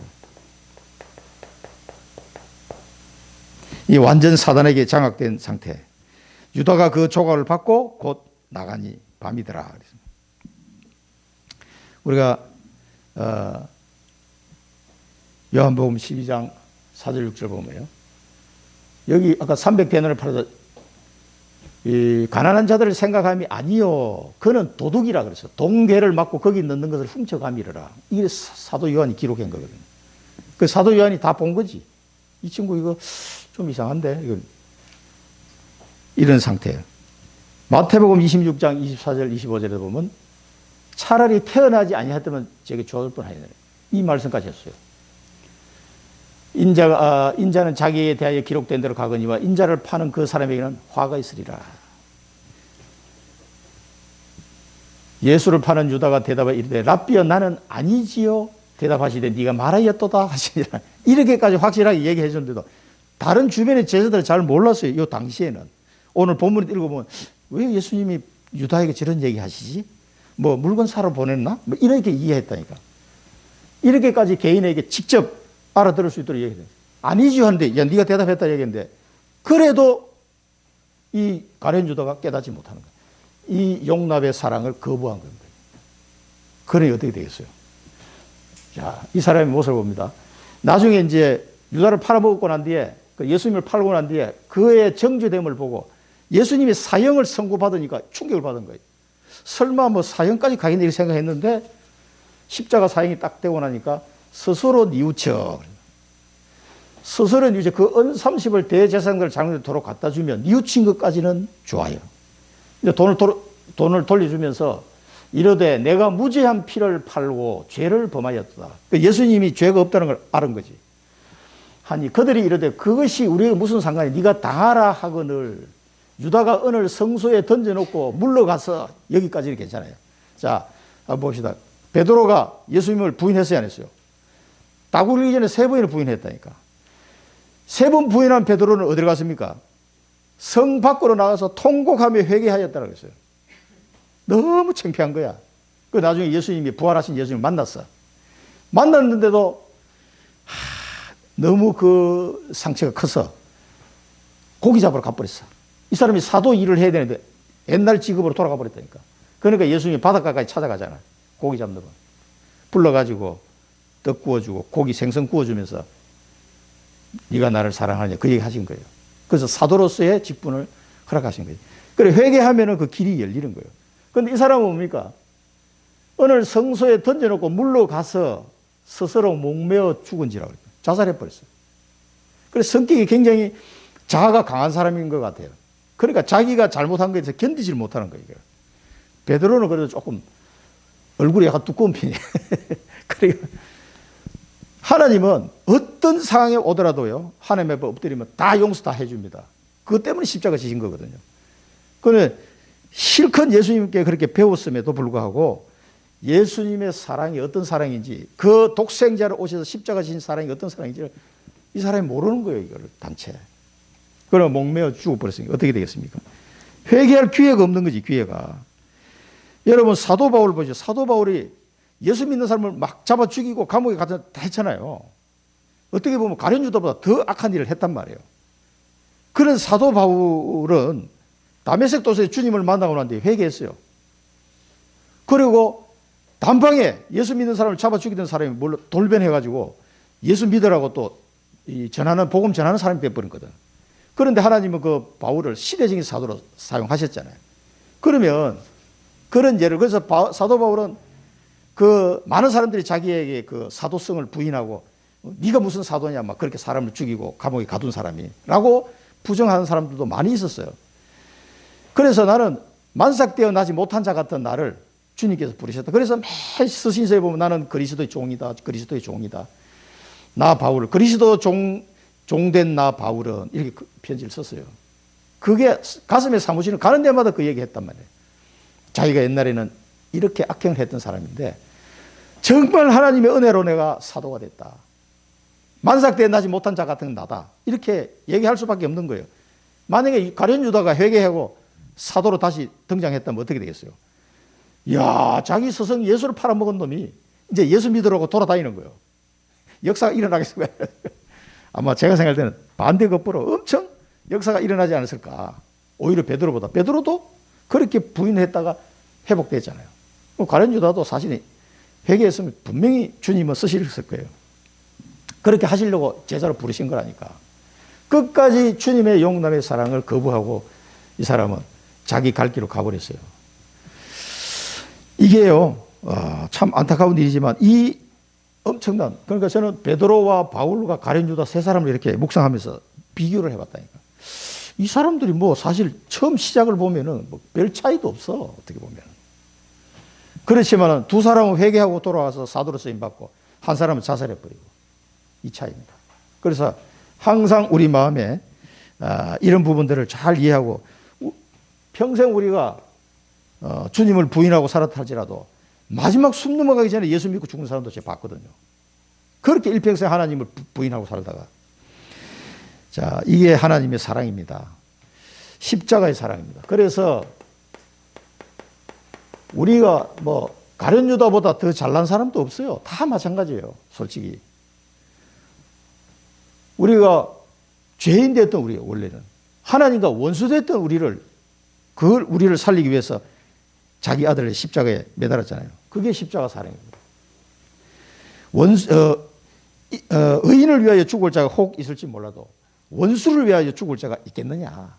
일. 이 완전 사단에게 장악된 상태. 유다가 그 조각을 받고 곧 나가니 밤이더라. 우리가 요한복음 12장 4절 6절 보면요. 여기 아까 300데나리온을 팔아서 이 가난한 자들을 생각함이 아니요. 그는 도둑이라 그랬어요. 동괴를 맞고 거기 넣는 것을 훔쳐가미르라. 이게 사도 요한이 기록한 거거든요. 그 사도 요한이 다 본 거지. 이 친구 이거 좀 이상한데 이건 이런 상태예요. 마태복음 26장 24절 25절에 보면 차라리 태어나지 아니했다면 제게 좋을 뻔하였네. 이 말씀까지 했어요. 인자는 자기에 대하여 기록된 대로 가거니와 인자를 파는 그 사람에게는 화가 있으리라. 예수를 파는 유다가 대답하여 이르되 랍비여 나는 아니지요. 대답하시되 네가 말하였도다 하시니라. 이렇게까지 확실하게 얘기해 줬는데도 다른 주변의 제자들 잘 몰랐어요. 이 당시에는. 오늘 본문을 읽어보면 왜 예수님이 유다에게 저런 얘기 하시지? 뭐 물건 사러 보냈나? 뭐 이렇게 이해했다니까. 이렇게까지 개인에게 직접 알아들을 수 있도록 얘기해요. 아니지 하는데 야 네가 대답했다 얘기했는데 그래도 이 가룟 유다가 깨닫지 못하는 거예요. 이 용납의 사랑을 거부한 겁니다. 그러니 어떻게 되겠어요? 자, 이 사람의 모습을 봅니다. 나중에 이제 유다를 팔아먹고 난 뒤에 예수님을 팔고 난 뒤에 그의 정죄됨을 보고 예수님이 사형을 선고받으니까 충격을 받은 거예요. 설마 뭐 사형까지 가겠네 이렇게 생각했는데 십자가 사형이 딱 되고 나니까 스스로 뉘우쳐. 스스로 뉘우쳐. 그 은 30을 대제사장들 장로들 도로 갖다 주면 뉘우친 것까지는 좋아요. 근데 돈을 돌려주면서 이르되 내가 무죄한 피를 팔고 죄를 범하였다. 예수님이 죄가 없다는 걸 알은 거지. 하니 그들이 이르되 그것이 우리에게 무슨 상관이 네가 당하라 하거늘 유다가 은을 성소에 던져놓고 물러가서 여기까지는 괜찮아요. 자, 한번 봅시다. 베드로가 예수님을 부인했어요, 안 했어요? 딱 울기 전에 3번이나 부인했다니까. 3번 부인한 베드로는 어디로 갔습니까? 성 밖으로 나가서 통곡하며 회개하였다고 했어요. 너무 창피한 거야. 그 나중에 예수님이 부활하신 예수님을 만났어. 만났는데도 너무 그 상처가 커서 고기 잡으러 가버렸어. 이 사람이 사도 일을 해야 되는데 옛날 직업으로 돌아가 버렸다니까. 그러니까 예수님이 바닷가까지 찾아가잖아. 고기 잡는 거. 불러가지고 떡 구워주고 고기 생선 구워주면서 네가 나를 사랑하냐 그 얘기 하신 거예요. 그래서 사도로서의 직분을 허락하신 거예요. 그래 회개하면은 그 길이 열리는 거예요. 그런데 이 사람은 뭡니까? 오늘 성소에 던져놓고 물로 가서 스스로 목매어 죽은지라고 그랬어요. 자살해버렸어요. 그래서 성격이 굉장히 자아가 강한 사람인 것 같아요. 그러니까 자기가 잘못한 거에 대해서 견디질 못하는 거예요. 베드로는 그래도 조금 얼굴이 약간 두꺼운 편이에요. 그러니까 하나님은 어떤 상황에 오더라도요, 하나님 앞에 엎드리면 다 용서 다 해줍니다. 그것 때문에 십자가 지신 거거든요. 그런데 실컷 예수님께 그렇게 배웠음에도 불구하고 예수님의 사랑이 어떤 사랑인지, 그 독생자를 오셔서 십자가 지신 사랑이 어떤 사랑인지를 이 사람이 모르는 거예요, 이거를 단체. 그럼 목매어 죽어버렸으니까 어떻게 되겠습니까? 회개할 기회가 없는 거지, 기회가. 여러분, 사도 바울 보죠. 사도 바울이 예수 믿는 사람을 막 잡아 죽이고 감옥에 가서 다 했잖아요. 어떻게 보면 가룟 유다보다 더 악한 일을 했단 말이에요. 그런 사도 바울은 다메섹 도서에 주님을 만나고 난 뒤에 회개했어요. 그리고 단방에 예수 믿는 사람을 잡아 죽이던 사람이 뭘로 돌변해가지고 예수 믿으라고 또 전하는, 복음 전하는 사람이 되어버렸거든. 그런데 하나님은 그 바울을 시대적인 사도로 사용하셨잖아요. 그러면 그런 예를, 그래서 사도 바울은 그 많은 사람들이 자기에게 그 사도성을 부인하고 네가 무슨 사도냐 막 그렇게 사람을 죽이고 감옥에 가둔 사람이라고 부정하는 사람들도 많이 있었어요. 그래서 나는 만삭되어 나지 못한 자 같은 나를 주님께서 부르셨다. 그래서 매일 서신서에 보면 나는 그리스도의 종이다. 그리스도의 종이다. 나 바울, 그리스도 종된 나 바울은 이렇게 편지를 썼어요. 그게 가슴에 사무실을 가는 데마다 그 얘기 했단 말이에요. 자기가 옛날에는 이렇게 악행을 했던 사람인데 정말 하나님의 은혜로 내가 사도가 됐다. 만삭되어 나지 못한 자 같은 나다. 이렇게 얘기할 수밖에 없는 거예요. 만약에 가룟 유다가 회개하고 사도로 다시 등장했다면 어떻게 되겠어요? 이야, 자기 스승 예수를 팔아먹은 놈이 이제 예수 믿으라고 돌아다니는 거예요. 역사가 일어나겠어요. 아마 제가 생각할 때는 반대 거꾸로 엄청 역사가 일어나지 않았을까. 오히려 베드로보다. 베드로도 그렇게 부인했다가 회복됐잖아요. 가룟 유다도 사실 회개했으면 분명히 주님은 쓰셨을 거예요. 그렇게 하시려고 제자로 부르신 거라니까. 끝까지 주님의 용남의 사랑을 거부하고 이 사람은 자기 갈 길로 가버렸어요. 이게요, 참 안타까운 일이지만 이 엄청난, 그러니까 저는 베드로와 바울과 가룟 유다 세 사람을 이렇게 묵상하면서 비교를 해봤다니까. 이 사람들이 뭐 사실 처음 시작을 보면은 뭐 별 차이도 없어, 어떻게 보면. 그렇지만 두 사람은 회개하고 돌아와서 사도로 쓰임받고 한 사람은 자살해버리고 이 차이입니다. 그래서 항상 우리 마음에 이런 부분들을 잘 이해하고 평생 우리가 주님을 부인하고 살았다 할지라도 마지막 숨 넘어가기 전에 예수 믿고 죽는 사람도 제가 봤거든요. 그렇게 일평생 하나님을 부인하고 살다가. 자, 이게 하나님의 사랑입니다. 십자가의 사랑입니다. 그래서 우리가 뭐 가룟 유다보다 더 잘난 사람도 없어요. 다 마찬가지예요, 솔직히. 우리가 죄인 됐던 우리 원래는 하나님과 원수 됐던 우리를 살리기 위해서 자기 아들을 십자가에 매달았잖아요. 그게 십자가 사랑입니다. 의인을 위하여 죽을 자가 혹 있을지 몰라도 원수를 위하여 죽을 자가 있겠느냐.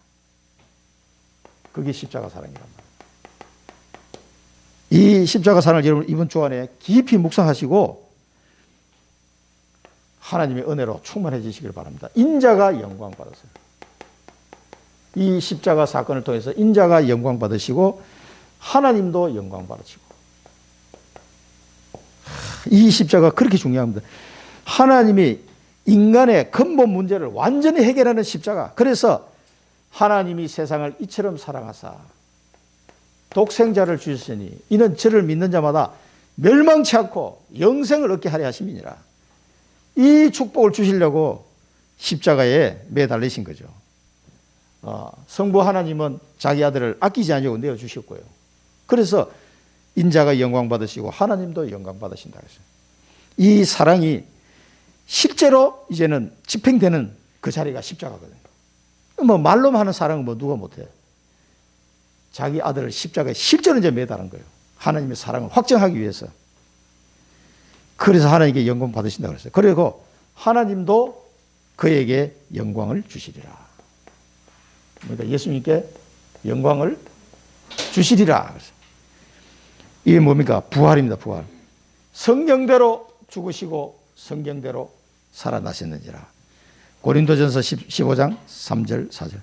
그게 십자가 사랑이란 말이에요. 이 십자가 사랑을 여러분 이번 주간에 깊이 묵상하시고 하나님의 은혜로 충만해지시길 바랍니다. 인자가 영광 받으세요. 이 십자가 사건을 통해서 인자가 영광 받으시고 하나님도 영광 받으시고. 이 십자가 그렇게 중요합니다. 하나님이 인간의 근본 문제를 완전히 해결하는 십자가. 그래서 하나님이 세상을 이처럼 사랑하사 독생자를 주셨으니 이는 저를 믿는 자마다 멸망치 않고 영생을 얻게 하려 하심이니라. 이 축복을 주시려고 십자가에 매달리신 거죠. 성부 하나님은 자기 아들을 아끼지 않으려고 내어주셨고요. 그래서 인자가 영광 받으시고 하나님도 영광 받으신다 그랬어요. 이 사랑이 실제로 이제는 집행되는 그 자리가 십자가거든요. 뭐 말로만 하는 사랑은 뭐 누가 못해요. 자기 아들을 십자가에 실제로 이제 매달은 거예요. 하나님의 사랑을 확정하기 위해서. 그래서 하나님께 영광 받으신다고 그랬어요. 그리고 하나님도 그에게 영광을 주시리라. 그러니까 예수님께 영광을 주시리라. 이게 뭡니까? 부활입니다. 부활. 성경대로 죽으시고 성경대로 살아나셨는지라. 고린도전서 15장 3절 4절.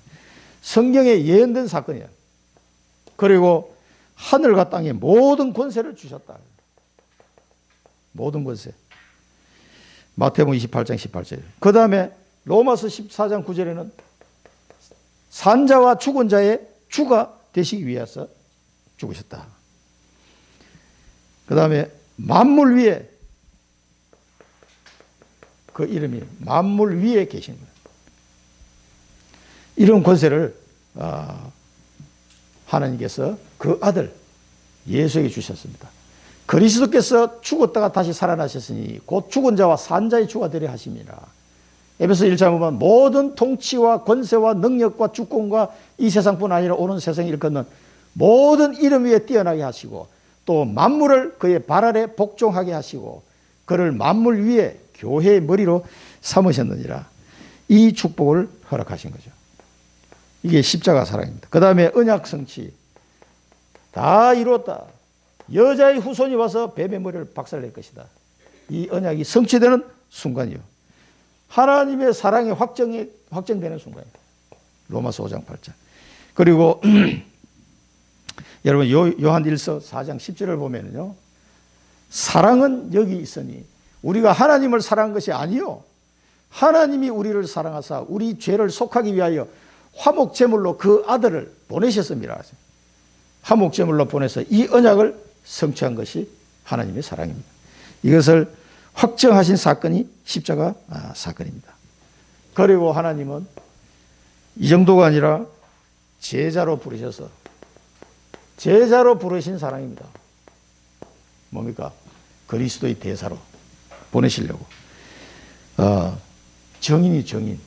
성경에 예언된 사건이에요. 그리고 하늘과 땅의 모든 권세를 주셨다. 모든 권세. 마태복음 28장 18절. 그 다음에 로마서 14장 9절에는 산자와 죽은 자의 주가 되시기 위해서 죽으셨다. 그 다음에 만물 위에, 그 이름이 만물 위에 계신 거예요. 이런 권세를 하나님께서 그 아들 예수에게 주셨습니다. 그리스도께서 죽었다가 다시 살아나셨으니 곧 죽은 자와 산 자의 주가 되려 하심이라. 에베소 1장 보면 모든 통치와 권세와 능력과 주권과 이 세상뿐 아니라 오는 세상을 일컫는 모든 이름 위에 뛰어나게 하시고 또 만물을 그의 발 아래 복종하게 하시고 그를 만물 위에 교회의 머리로 삼으셨느니라. 이 축복을 허락하신 거죠. 이게 십자가 사랑입니다. 그 다음에 언약 성취. 다 이루었다. 여자의 후손이 와서 뱀의 머리를 박살낼 것이다. 이 언약이 성취되는 순간이요. 하나님의 사랑이 확정되는 순간입니다. 로마서 5장 8절. 그리고 여러분 요한 1서 4장 10절을 보면요. 사랑은 여기 있으니 우리가 하나님을 사랑한 것이 아니요. 하나님이 우리를 사랑하사 우리 죄를 속하기 위하여 화목제물로 그 아들을 보내셨습니다. 화목제물로 보내서 이 언약을 성취한 것이 하나님의 사랑입니다. 이것을 확정하신 사건이 십자가 사건입니다. 그리고 하나님은 이 정도가 아니라 제자로 부르셔서 제자로 부르신 사랑입니다. 뭡니까? 그리스도의 대사로 보내시려고. 정인이 정인.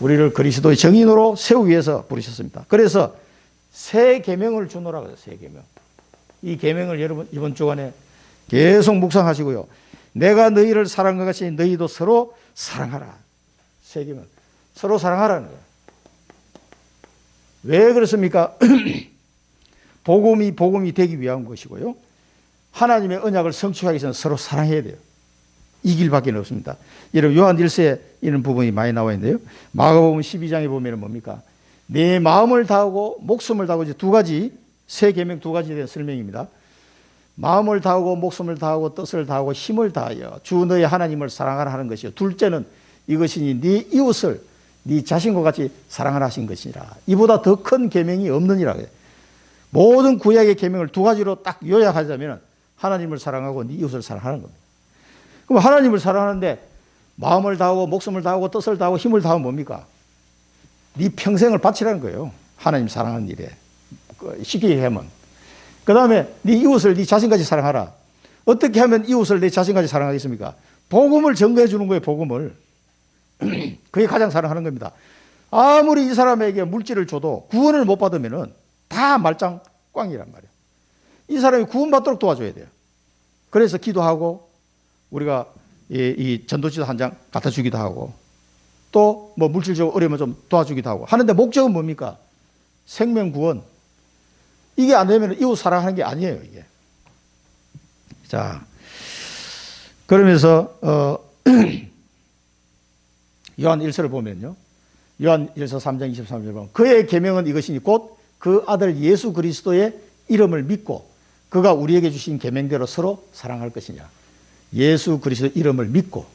우리를 그리스도의 정인으로 세우기 위해서 부르셨습니다. 그래서 새 계명을 주노라고 해요. 새 계명. 이 계명을 여러분 이번 주간에 계속 묵상하시고요. 내가 너희를 사랑한 것 같이 너희도 서로 사랑하라. 새 계명. 서로 사랑하라는 거예요. 왜 그렇습니까? 복음이 되기 위한 것이고요. 하나님의 언약을 성취하기 위해서는 서로 사랑해야 돼요. 이 길밖에 없습니다. 여러분 요한 1서에 이런 부분이 많이 나와 있는데요. 마가복음 12장에 보면 뭡니까? 내 마음을 다하고 목숨을 다하고 이제 두 가지 새 계명 두 가지에 대한 설명입니다. 마음을 다하고 목숨을 다하고 뜻을 다하고 힘을 다하여 주 너의 하나님을 사랑하라 하는 것이요. 둘째는 이것이니 네 이웃을 네 자신과 같이 사랑하라 하신 것이라. 이보다 더 큰 계명이 없느니라. 모든 구약의 계명을 두 가지로 딱 요약하자면 하나님을 사랑하고 네 이웃을 사랑하는 겁니다. 그럼 하나님을 사랑하는데 마음을 다하고 목숨을 다하고 뜻을 다하고 힘을 다하면 뭡니까? 네 평생을 바치라는 거예요. 하나님 사랑하는 일에. 쉽게 얘기하면. 그 다음에 네 이웃을 네 자신까지 사랑하라. 어떻게 하면 이웃을 내 자신까지 사랑하겠습니까? 복음을 전거해 주는 거예요. 복음을. 그게 가장 사랑하는 겁니다. 아무리 이 사람에게 물질을 줘도 구원을 못 받으면 다 말짱 꽝이란 말이에요. 이 사람이 구원받도록 도와줘야 돼요. 그래서 기도하고 우리가 이 전도지도 한 장 갖다 주기도 하고 또 뭐 물질적으로 어려우면 좀 도와주기도 하고 하는데 목적은 뭡니까? 생명 구원. 이게 안 되면 이웃 사랑하는 게 아니에요, 이게. 자, 그러면서 요한 1서를 보면요. 요한 1서 3장 23절 보면 그의 계명은 이것이니 곧 그 아들 예수 그리스도의 이름을 믿고 그가 우리에게 주신 계명대로 서로 사랑할 것이냐. 예수 그리스도 이름을 믿고.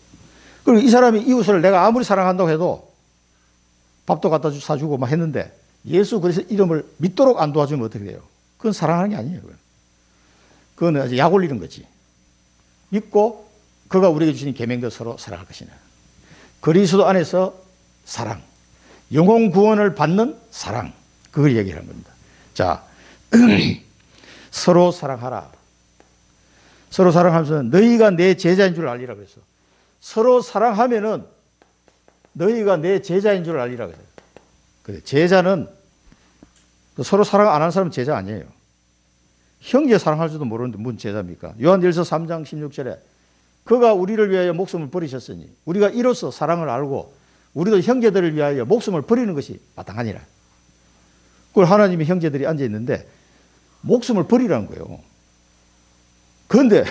그리고 이 사람이 이웃을 내가 아무리 사랑한다고 해도 밥도 갖다 사주고 막 했는데 예수 그리스도 이름을 믿도록 안 도와주면 어떻게 돼요? 그건 사랑하는 게 아니에요. 그건 아주 약 올리는 거지. 믿고 그가 우리에게 주신 계명대로 서로 사랑할 것이냐. 그리스도 안에서 사랑. 영혼 구원을 받는 사랑. 그걸 얘기하는 겁니다. 자, 서로 사랑하라. 서로 사랑하면서 너희가 내 제자인 줄 알리라 그랬어. 서로 사랑하면은 너희가 내 제자인 줄 알리라 그랬어요. 그래, 제자는 서로 사랑 안 하는 사람은 제자 아니에요. 형제 사랑할 줄도 모르는데 무슨 제자입니까? 요한일서 3장 16절에 그가 우리를 위하여 목숨을 버리셨으니 우리가 이로써 사랑을 알고 우리도 형제들을 위하여 목숨을 버리는 것이 마땅하니라. 그걸 하나님의 형제들이 앉아 있는데 목숨을 버리라는 거예요. 그런데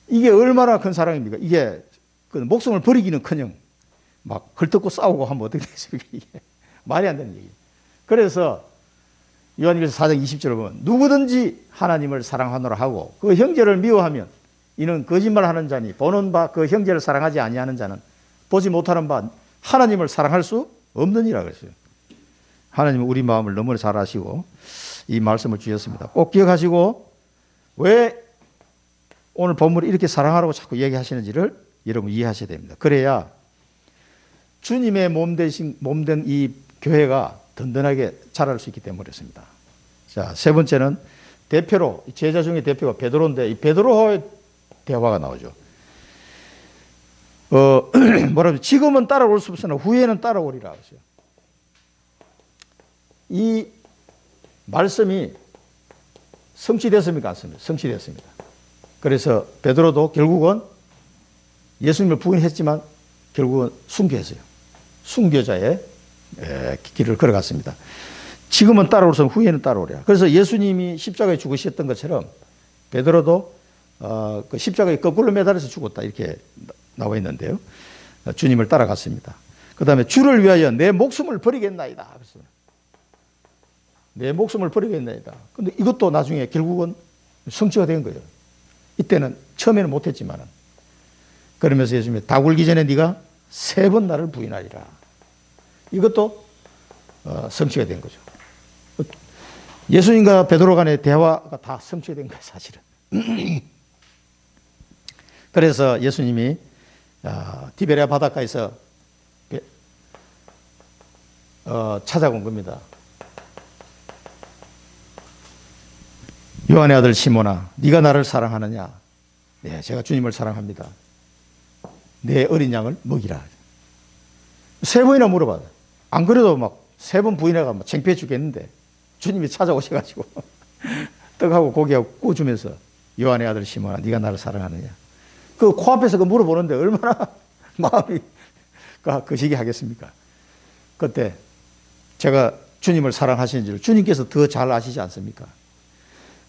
이게 얼마나 큰 사랑입니까? 이게 목숨을 버리기는커녕 막 헐뜯고 싸우고 하면 어떻게 되겠습니까? 이게 말이 안 되는 얘기예요. 그래서 요한일서 4장 20절을 보면 누구든지 하나님을 사랑하노라 하고 그 형제를 미워하면 이는 거짓말하는 자니 보는 바 그 형제를 사랑하지 아니하는 자는 보지 못하는 바 하나님을 사랑할 수 없느니라 그랬어요. 하나님은 우리 마음을 너무나 잘 아시고 이 말씀을 주셨습니다. 꼭 기억하시고 왜 오늘 본문을 이렇게 사랑하라고 자꾸 얘기하시는지를 여러분 이해하셔야 됩니다. 그래야 주님의 몸된 이 교회가 든든하게 자랄 수 있기 때문에 그렇습니다. 자, 세 번째는 대표로 제자 중에 대표가 베드로인데 이 베드로와의 대화가 나오죠. 뭐라고 지금은 따라올 수 없으나 후에는 따라오리라 하셨어요. 이 말씀이 성취됐습니까? 않습니까? 성취됐습니다. 그래서 베드로도 결국은 예수님을 부인했지만 결국은 순교했어요. 순교자의 길을 걸어갔습니다. 지금은 따라올 수 없으면 후에는 따라오리라. 그래서 예수님이 십자가에 죽으셨던 것처럼 베드로도 그 십자가에 거꾸로 매달려서 죽었다 이렇게 나와 있는데요. 주님을 따라갔습니다. 그 다음에 주를 위하여 내 목숨을 버리겠나이다. 그래서 내 목숨을 버리겠나이다. 근데 이것도 나중에 결국은 성취가 된 거예요. 이때는 처음에는 못했지만은 그러면서 예수님이 다 굴기 전에 네가 3번 나를 부인하리라. 이것도 성취가 된 거죠. 예수님과 베드로 간의 대화가 다 성취가 된 거예요, 사실은. 그래서 예수님이 디베랴 바닷가에서 찾아온 겁니다. 요한의 아들 시몬아, 네가 나를 사랑하느냐? 네, 제가 주님을 사랑합니다. 내 어린 양을 먹이라. 3번이나 물어봐. 안 그래도 막 3번 부인해가 막 창피해 죽겠는데 주님이 찾아오셔가지고 떡하고 고기하고 구워주면서 요한의 아들 시몬아, 네가 나를 사랑하느냐? 그 코앞에서 그 물어보는데 얼마나 마음이 거시기 하겠습니까? 그때 제가 주님을 사랑하시는지를 주님께서 더 잘 아시지 않습니까?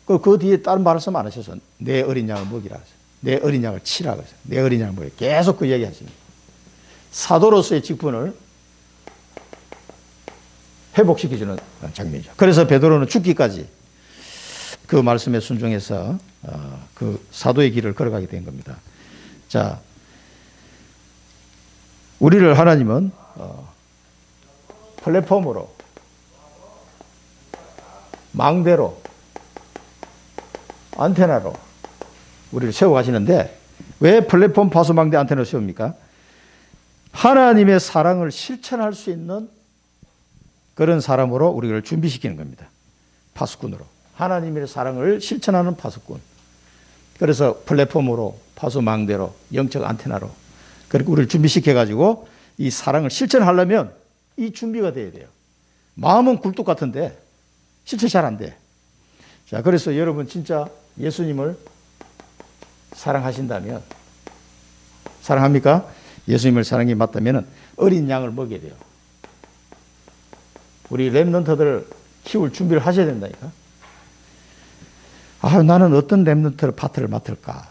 그 뒤에 다른 말씀 안 하셔서 내 어린 양을 먹이라 하세요. 내 어린 양을 치라 하세요. 내 어린 양을 먹이라. 계속 그 얘기 하십니다. 사도로서의 직분을 회복시켜주는 장면이죠. 그래서 베드로는 죽기까지 그 말씀에 순종해서 그 사도의 길을 걸어가게 된 겁니다. 자, 우리를 하나님은 플랫폼으로, 망대로, 안테나로 우리를 세워가시는데 왜 플랫폼, 파수망대, 안테나로 세웁니까? 하나님의 사랑을 실천할 수 있는 그런 사람으로 우리를 준비시키는 겁니다. 파수꾼으로. 하나님의 사랑을 실천하는 파수꾼. 그래서 플랫폼으로, 파수망대로, 영적 안테나로 그렇게 우리를 준비시켜가지고 이 사랑을 실천하려면 이 준비가 돼야 돼요. 마음은 굴뚝 같은데 실천 잘 안 돼. 자, 그래서 여러분 진짜 예수님을 사랑하신다면, 사랑합니까? 예수님을 사랑이 맞다면 어린 양을 먹여야 돼요. 우리 랩런트들을 키울 준비를 하셔야 된다니까. 나는 어떤 랩런트 파트를 맡을까?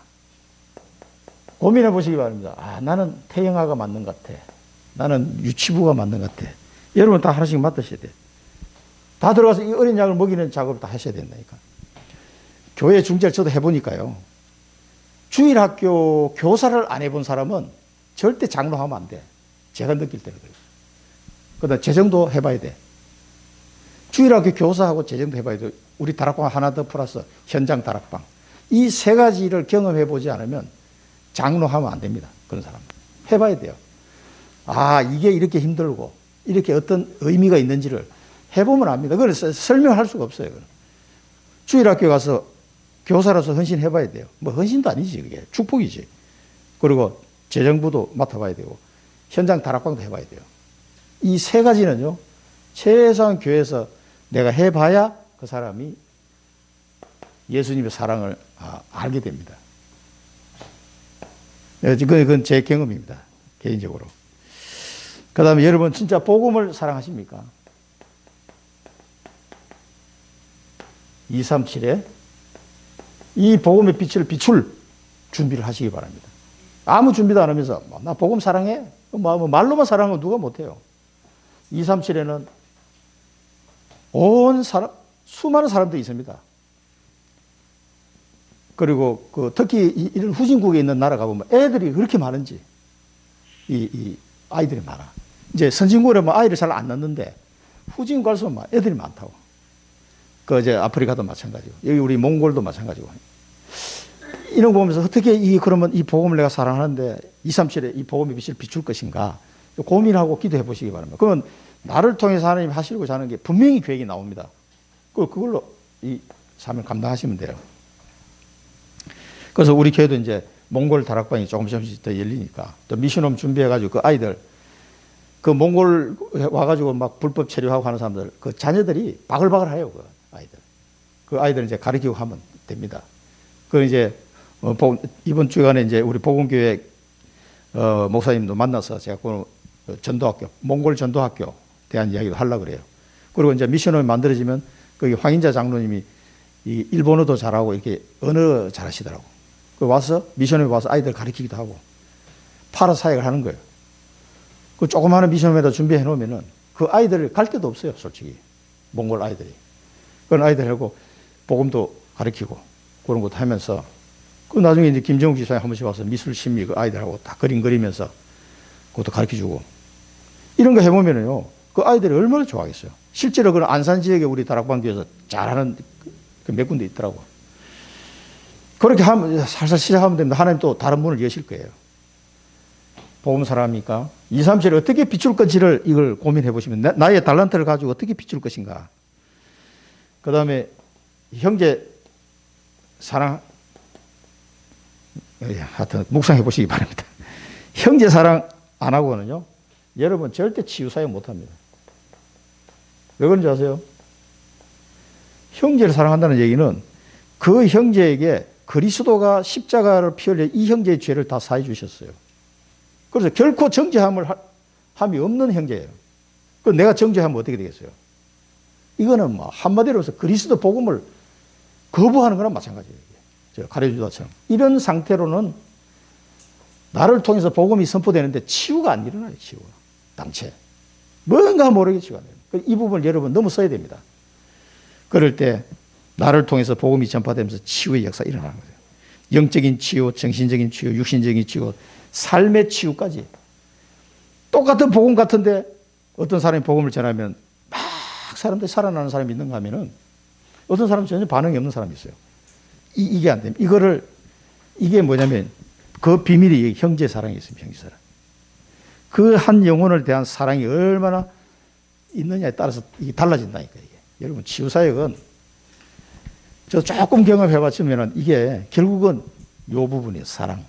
고민해 보시기 바랍니다. 나는 태영아가 맞는 것 같아. 나는 유치부가 맞는 것 같아. 여러분 다 하나씩 맡으셔야 돼. 다 들어가서 이 어린 양을 먹이는 작업을 다 하셔야 된다니까. 교회 중재를 저도 해보니까요. 주일학교 교사를 안 해본 사람은 절대 장로하면 안 돼. 제가 느낄 때는 그래요. 그다음 재정도 해봐야 돼. 주일학교 교사하고 재정도 해봐야 돼. 우리 다락방 하나 더 플러스 현장 다락방. 이 3가지를 경험해보지 않으면 장로하면 안 됩니다. 그런 사람. 해봐야 돼요. 이게 이렇게 힘들고 이렇게 어떤 의미가 있는지를 해보면 압니다. 그걸 설명할 수가 없어요. 주일학교 가서 교사로서 헌신해봐야 돼요. 뭐 헌신도 아니지, 그게 축복이지. 그리고 재정부도 맡아봐야 되고 현장 다락방도 해봐야 돼요. 이 3가지는요 최소한 교회에서 내가 해봐야 그 사람이 예수님의 사랑을 알게 됩니다. 그건 제 경험입니다. 개인적으로. 그 다음에 여러분 진짜 복음을 사랑하십니까? 237에 이 복음의 빛을 비출 준비를 하시기 바랍니다. 아무 준비도 안 하면서 나 복음 사랑해? 말로만 사랑하면 누가 못해요. 237에는 수많은 사람들이 있습니다. 그리고 특히 이런 후진국에 있는 나라 가보면 애들이 그렇게 많은지 이 아이들이 많아. 이제 선진국에 아이를 잘 안 낳는데 후진 갈수록 애들이 많다고. 이제 아프리카도 마찬가지고 여기 우리 몽골도 마찬가지고. 이런 거 보면서 어떻게 그러면 이 복음을 내가 사랑하는데 237에 이 복음의 빛을 비출 것인가 고민하고 기도해 보시기 바랍니다. 그러면 나를 통해서 하나님 하시려고 하는 게 분명히 계획이 나옵니다. 그걸로 이 삶을 감당하시면 돼요. 그래서 우리 교회도 이제 몽골 다락방이 조금씩 더 열리니까 또 미션홈 준비해가지고 그 아이들 그 몽골 와가지고 막 불법 체류하고 하는 사람들 그 자녀들이 바글바글해요. 그 아이들 이제 가르치고 하면 됩니다. 그 이제 이번 주간에 이제 우리 복음교회 목사님도 만나서 제가 그 전도학교 몽골 전도학교 대한 이야기도 하려고 그래요. 그리고 이제 미션홈이 만들어지면 거기 황인자 장로님이 이 일본어도 잘하고 이렇게 언어 잘하시더라고. 그 와서 미션홈에 와서 아이들 가르치기도 하고 파라 사역을 하는 거예요. 그 조그마한 미션홈에다 준비해 놓으면은 그 아이들 갈 데도 없어요, 솔직히. 몽골 아이들이. 그런 아이들하고 복음도 가르치고 그런 것도 하면서 그 나중에 이제 김정욱 지사님 한 번씩 와서 미술 심리 그 아이들하고 다 그림 그리면서 그것도 가르쳐 주고 이런 거 해보면은요, 그 아이들이 얼마나 좋아하겠어요. 실제로 그런 안산 지역에 우리 다락방교에서 잘하는 몇 군데 있더라고. 그렇게 하면 살살 시작하면 됩니다. 하나님 또 다른 문을 여실 거예요. 복음 사람이니까 237을 어떻게 비출 건지를 이걸 고민해 보시면 나의 달란트를 가지고 어떻게 비출 것인가. 그 다음에 형제 사랑 하여튼 묵상해 보시기 바랍니다. 형제 사랑 안 하고는요 여러분 절대 치유사역 못합니다. 왜 그런지 아세요? 형제를 사랑한다는 얘기는 그 형제에게 그리스도가 십자가를 피 흘려 이 형제의 죄를 다 사해 주셨어요. 그래서 결코 정죄함이 없는 형제예요. 그 내가 정죄하면 어떻게 되겠어요? 이거는 뭐 한마디로 해서 그리스도 복음을 거부하는 거랑 마찬가지예요. 가룟유다처럼. 이런 상태로는 나를 통해서 복음이 선포되는데 치유가 안 일어나요. 치유가. 당체. 뭔가 모르게 치유가 안 돼요. 이 부분을 여러분 너무 써야 됩니다. 그럴 때 나를 통해서 복음이 전파되면서 치유의 역사가 일어나는 거예요. 영적인 치유, 정신적인 치유, 육신적인 치유, 삶의 치유까지. 똑같은 복음 같은데 어떤 사람이 복음을 전하면 막 사람들이 살아나는 사람이 있는가 하면은 어떤 사람은 전혀 반응이 없는 사람이 있어요. 이게 안 됩니다. 이게 뭐냐면 그 비밀이 형제 사랑이 있습니다. 형제 사랑. 그 한 영혼을 대한 사랑이 얼마나 있느냐에 따라서 이게 달라진다니까, 이게. 여러분, 치유사역은 저 조금 경험해봤으면 이게 결국은 요 부분이에요. 사랑.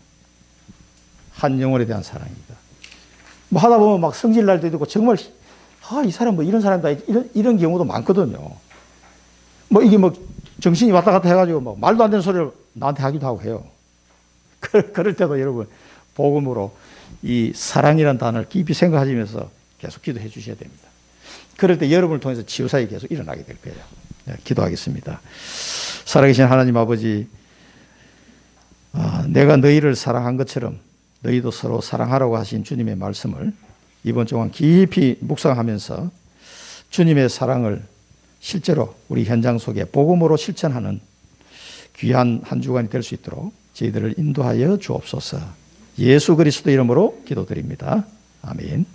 한 영혼에 대한 사랑입니다. 뭐 하다 보면 막 성질 날 때도 있고 정말, 이 사람 뭐 이런 사람이다. 이런 경우도 많거든요. 뭐 이게 뭐 정신이 왔다 갔다 해가지고 뭐 말도 안 되는 소리를 나한테 하기도 하고 해요. 그럴 때도 여러분, 복음으로 이 사랑이라는 단어를 깊이 생각하시면서 계속 기도해 주셔야 됩니다. 그럴 때 여러분을 통해서 치유사역이 계속 일어나게 될 거예요. 네, 기도하겠습니다. 살아계신 하나님 아버지, 내가 너희를 사랑한 것처럼 너희도 서로 사랑하라고 하신 주님의 말씀을 이번 주간 깊이 묵상하면서 주님의 사랑을 실제로 우리 현장 속에 복음으로 실천하는 귀한 한 주간이 될 수 있도록 저희들을 인도하여 주옵소서. 예수 그리스도 이름으로 기도드립니다. 아멘.